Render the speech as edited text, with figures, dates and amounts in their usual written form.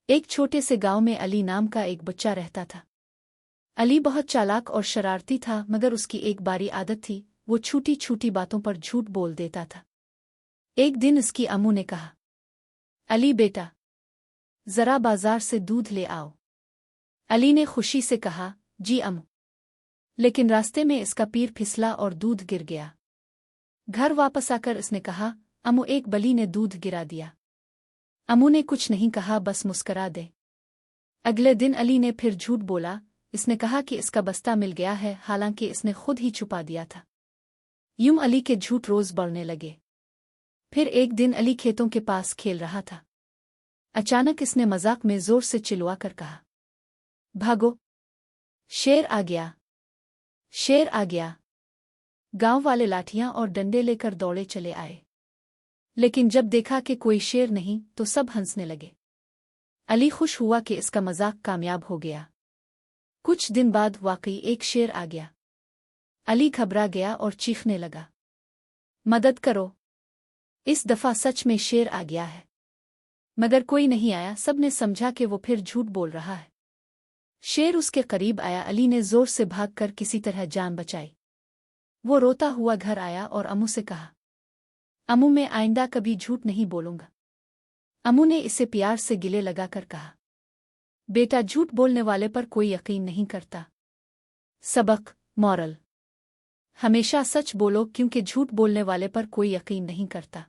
ایک چھوٹے سے گاؤں میں علی نام کا ایک بچہ رہتا تھا۔ علی بہت چالاک اور شرارتی تھا، مگر اس کی ایک باری عادت تھی، وہ چھوٹی چھوٹی باتوں پر جھوٹ بول دیتا تھا۔ ایک دن اس کی امّو نے کہا، علی بیٹا، ذرا بازار سے دودھ لے آؤ۔ علی نے خوشی سے کہا، جی امّو۔ لیکن راستے میں اس کا پیر پھسلا اور دودھ گر گیا۔ گھر واپس آ کر اس نے کہا، امّو ایک بلی نے دودھ گرا دیا۔ امّو نے کچھ نہیں کہا، بس مسکرا دے۔ اگلے دن علی نے پھر جھوٹ بولا، اس نے کہا کہ اس کا بستہ مل گیا ہے، حالانکہ اس نے خود ہی چھپا دیا تھا۔ یوں علی کے جھوٹ روز بڑھنے لگے۔ پھر ایک دن علی کھیتوں کے پاس کھیل رہا تھا۔ اچانک اس نے مذاق میں زور سے چلوا کر کہا، بھاگو، شیر آ گیا، شیر آ گیا۔ گاؤں والے لاٹھیاں اور ڈنڈے لے کر دوڑے چلے آئے، لیکن جب دیکھا کہ کوئی شیر نہیں تو سب ہنسنے لگے۔ علی خوش ہوا کہ اس کا مذاق کامیاب ہو گیا۔ کچھ دن بعد واقعی ایک شیر آ گیا۔ علی گھبرا گیا اور چیخنے لگا، مدد کرو، اس دفعہ سچ میں شیر آ گیا ہے۔ مگر کوئی نہیں آیا، سب نے سمجھا کہ وہ پھر جھوٹ بول رہا ہے۔ شیر اس کے قریب آیا، علی نے زور سے بھاگ کر کسی طرح جان بچائی۔ وہ روتا ہوا گھر آیا اور امّو سے کہا، امّو میں آئندہ کبھی جھوٹ نہیں بولوں گا۔ امّو نے اسے پیار سے گلے لگا کر کہا، بیٹا، جھوٹ بولنے والے پر کوئی یقین نہیں کرتا۔ سبق: مورل: ہمیشہ سچ بولو، کیونکہ جھوٹ بولنے والے پر کوئی یقین نہیں کرتا۔